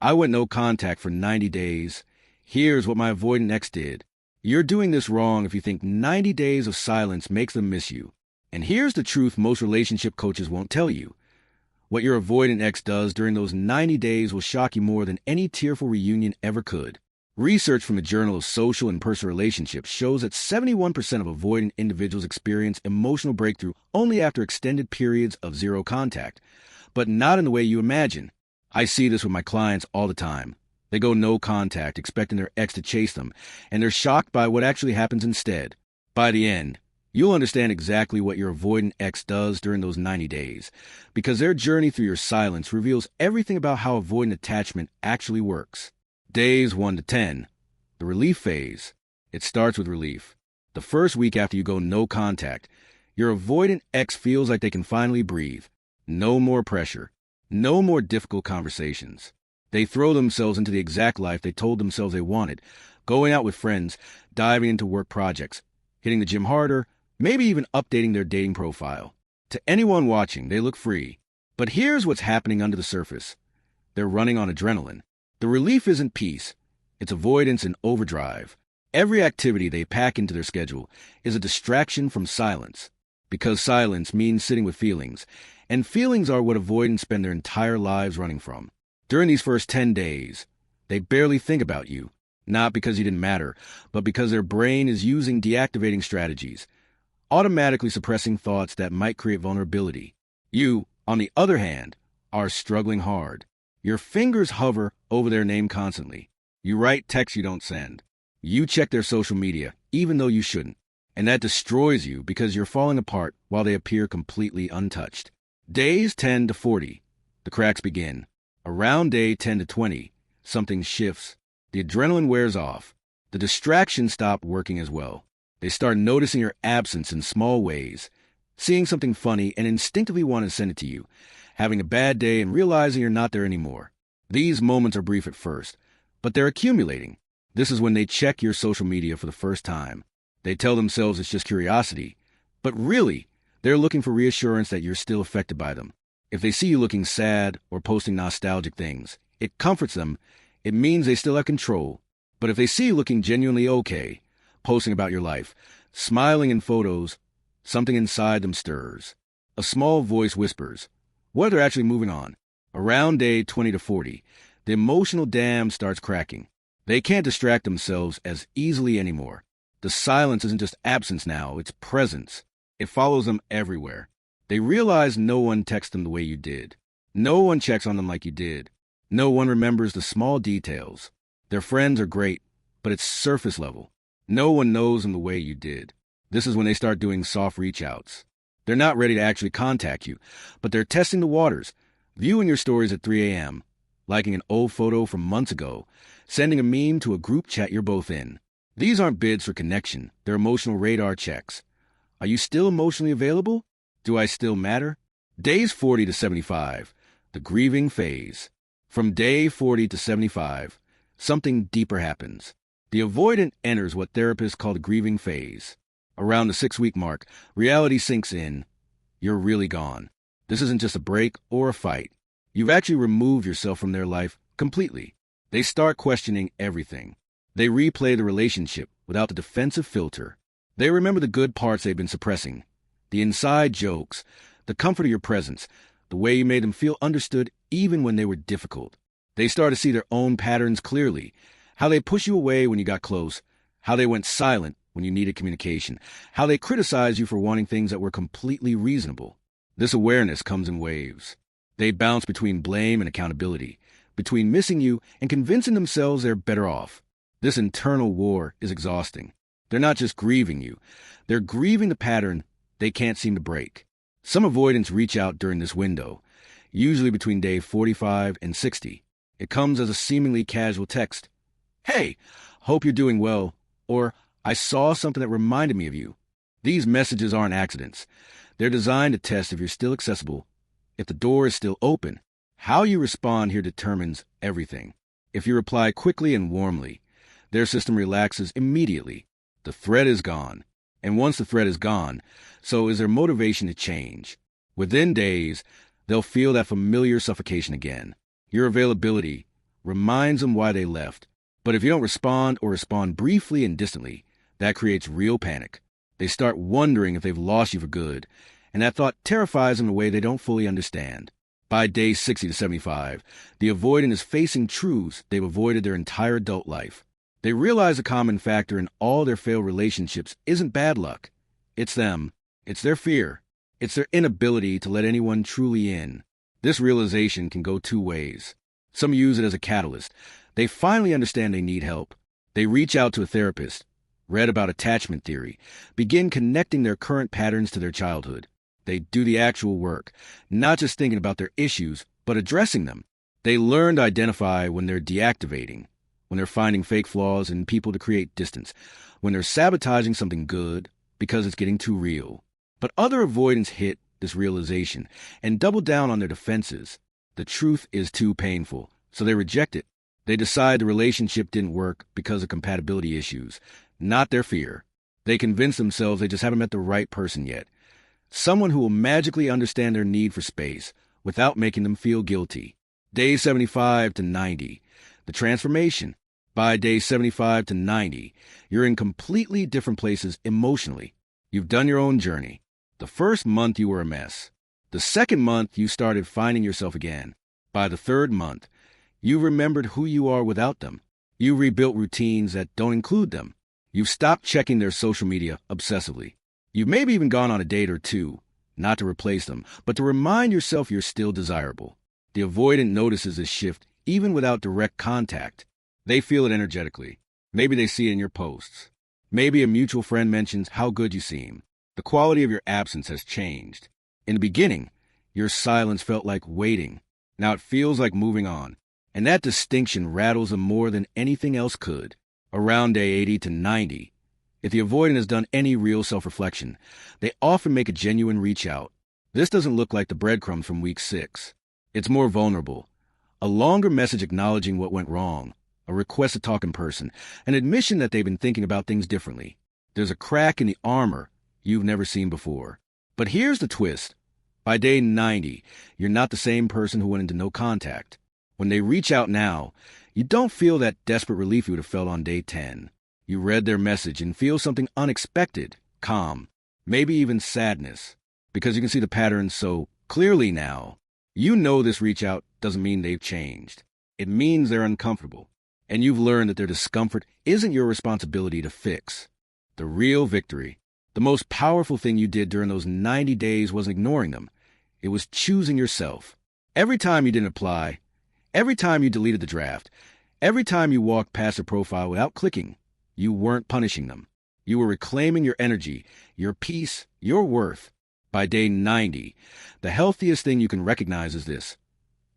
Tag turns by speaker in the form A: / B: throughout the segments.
A: I went no contact for 90 days. Here's what my avoidant ex did. You're doing this wrong if you think 90 days of silence makes them miss you. And here's the truth most relationship coaches won't tell you. What your avoidant ex does during those 90 days will shock you more than any tearful reunion ever could. Research from the Journal of Social and Personal Relationships shows that 71% of avoidant individuals experience emotional breakthrough only after extended periods of zero contact, but not in the way you imagine. I see this with my clients all the time. They go no contact, expecting their ex to chase them, and they're shocked by what actually happens instead. By the end, you'll understand exactly what your avoidant ex does during those 90 days, because their journey through your silence reveals everything about how avoidant attachment actually works. Days 1 to 10. The relief phase. It starts with relief. The first week after you go no contact, your avoidant ex feels like they can finally breathe. No more pressure. No more difficult conversations. They throw themselves into the exact life they told themselves they wanted, going out with friends, diving into work projects, hitting the gym harder, maybe even updating their dating profile. To anyone watching, they look free. But here's what's happening under the surface. They're running on adrenaline. The relief isn't peace. It's avoidance and overdrive. Every activity they pack into their schedule is a distraction from silence, because silence means sitting with feelings, and feelings are what avoidants spend their entire lives running from. During these first 10 days, they barely think about you, not because you didn't matter, but because their brain is using deactivating strategies, automatically suppressing thoughts that might create vulnerability. You, on the other hand, are struggling hard. Your fingers hover over their name constantly. You write texts you don't send. You check their social media, even though you shouldn't. And that destroys you because you're falling apart while they appear completely untouched. Days 10 to 40. The cracks begin. Around day 10 to 20, something shifts. The adrenaline wears off. The distractions stop working as well. They start noticing your absence in small ways, seeing something funny and instinctively want to send it to you, having a bad day and realizing you're not there anymore. These moments are brief at first, but they're accumulating. This is when they check your social media for the first time. They tell themselves it's just curiosity, but really, they're looking for reassurance that you're still affected by them. If they see you looking sad or posting nostalgic things, it comforts them. It means they still have control. But if they see you looking genuinely okay, posting about your life, smiling in photos, something inside them stirs. A small voice whispers, what they're actually moving on. Around day 20 to 40, the emotional dam starts cracking. They can't distract themselves as easily anymore. The silence isn't just absence now, it's presence. It follows them everywhere. They realize no one texts them the way you did. No one checks on them like you did. No one remembers the small details. Their friends are great, but it's surface level. No one knows them the way you did. This is when they start doing soft reach-outs. They're not ready to actually contact you, but they're testing the waters, viewing your stories at 3 a.m., liking an old photo from months ago, sending a meme to a group chat you're both in. These aren't bids for connection. They're emotional radar checks. Are you still emotionally available? Do I still matter? Days 40 to 75, the grieving phase. From day 40 to 75, something deeper happens. The avoidant enters what therapists call the grieving phase. Around the 6-week mark, reality sinks in. You're really gone. This isn't just a break or a fight. You've actually removed yourself from their life completely. They start questioning everything. They replay the relationship without the defensive filter. They remember the good parts they've been suppressing, the inside jokes, the comfort of your presence, the way you made them feel understood even when they were difficult. They start to see their own patterns clearly, how they push you away when you got close, how they went silent when you needed communication, how they criticized you for wanting things that were completely reasonable. This awareness comes in waves. They bounce between blame and accountability, between missing you and convincing themselves they're better off. This internal war is exhausting. They're not just grieving you. They're grieving the pattern they can't seem to break. Some avoidants reach out during this window, usually between day 45 and 60. It comes as a seemingly casual text. Hey, hope you're doing well, or I saw something that reminded me of you. These messages aren't accidents. They're designed to test if you're still accessible, if the door is still open. How you respond here determines everything. If you reply quickly and warmly, their system relaxes immediately. The threat is gone. And once the threat is gone, so is their motivation to change. Within days, they'll feel that familiar suffocation again. Your availability, reminds them why they left. But if you don't respond or respond briefly and distantly, that creates real panic. They start wondering if they've lost you for good, and that thought terrifies them in a way they don't fully understand. By day 60 to 75, the avoidant is facing truths they've avoided their entire adult life. They realize a common factor in all their failed relationships isn't bad luck. It's them. It's their fear. It's their inability to let anyone truly in. This realization can go two ways. Some use it as a catalyst. They finally understand they need help. They reach out to a therapist, read about attachment theory, begin connecting their current patterns to their childhood. They do the actual work, not just thinking about their issues, but addressing them. They learn to identify when they're deactivating, when they're finding fake flaws in people to create distance, when they're sabotaging something good because it's getting too real. But other avoidants hit this realization and double down on their defenses. The truth is too painful, so they reject it. They decide the relationship didn't work because of compatibility issues, not their fear. They convince themselves they just haven't met the right person yet. Someone who will magically understand their need for space without making them feel guilty. Day 75 to 90, the transformation. By day 75 to 90, you're in completely different places emotionally. You've done your own journey. The first month you were a mess. The second month you started finding yourself again. By the third month, you remembered who you are without them. You rebuilt routines that don't include them. You've stopped checking their social media obsessively. You've maybe even gone on a date or two, not to replace them, but to remind yourself you're still desirable. The avoidant notices this shift even without direct contact. They feel it energetically. Maybe they see it in your posts. Maybe a mutual friend mentions how good you seem. The quality of your absence has changed. In the beginning, your silence felt like waiting. Now it feels like moving on. And that distinction rattles them more than anything else could. Around day 80 to 90, if the avoidant has done any real self-reflection, they often make a genuine reach out. This doesn't look like the breadcrumbs from week 6. It's more vulnerable. A longer message acknowledging what went wrong, a request to talk in person, an admission that they've been thinking about things differently. There's a crack in the armor you've never seen before. But here's the twist. By day 90, you're not the same person who went into no contact. When they reach out now, you don't feel that desperate relief you would have felt on day 10. You read their message and feel something unexpected, calm, maybe even sadness, because you can see the patterns so clearly now. You know this reach out doesn't mean they've changed. It means they're uncomfortable, and you've learned that their discomfort isn't your responsibility to fix. The real victory, the most powerful thing you did during those 90 days wasn't ignoring them. It was choosing yourself. Every time you didn't apply, every time you deleted the draft, every time you walked past a profile without clicking, you weren't punishing them. You were reclaiming your energy, your peace, your worth. By day 90, the healthiest thing you can recognize is this.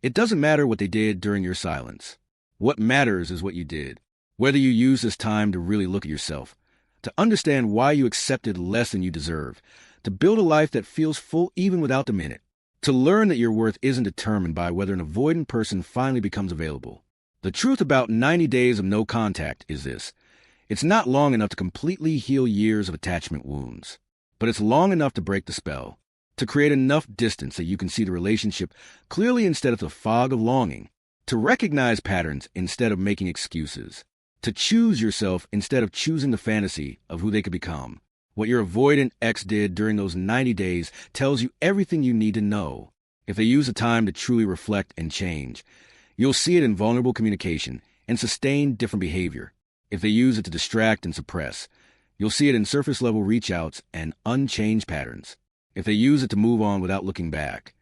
A: It doesn't matter what they did during your silence. What matters is what you did. Whether you use this time to really look at yourself, to understand why you accepted less than you deserve, to build a life that feels full even without them in it, to learn that your worth isn't determined by whether an avoidant person finally becomes available. The truth about 90 days of no contact is this. It's not long enough to completely heal years of attachment wounds, but it's long enough to break the spell, to create enough distance that you can see the relationship clearly instead of the fog of longing, to recognize patterns instead of making excuses, to choose yourself instead of choosing the fantasy of who they could become. What your avoidant ex did during those 90 days tells you everything you need to know. If they use the time to truly reflect and change, you'll see it in vulnerable communication and sustained different behavior. If they use it to distract and suppress, you'll see it in surface-level reach-outs and unchanged patterns. If they use it to move on without looking back,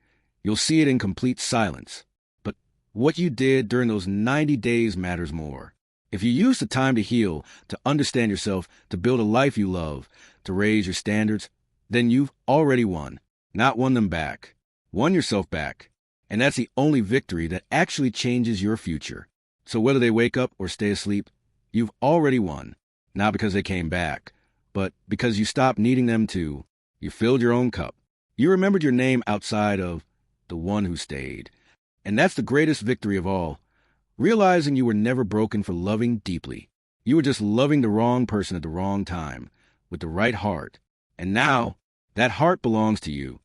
A: you'll see it in complete silence. But what you did during those 90 days matters more. If you use the time to heal, to understand yourself, to build a life you love, to raise your standards, then you've already won. Not won them back. Won yourself back. And that's the only victory that actually changes your future. So whether they wake up or stay asleep, you've already won, not because they came back, but because you stopped needing them to. You filled your own cup. You remembered your name outside of the one who stayed. And that's the greatest victory of all, realizing you were never broken for loving deeply. You were just loving the wrong person at the wrong time, with the right heart. And now, that heart belongs to you.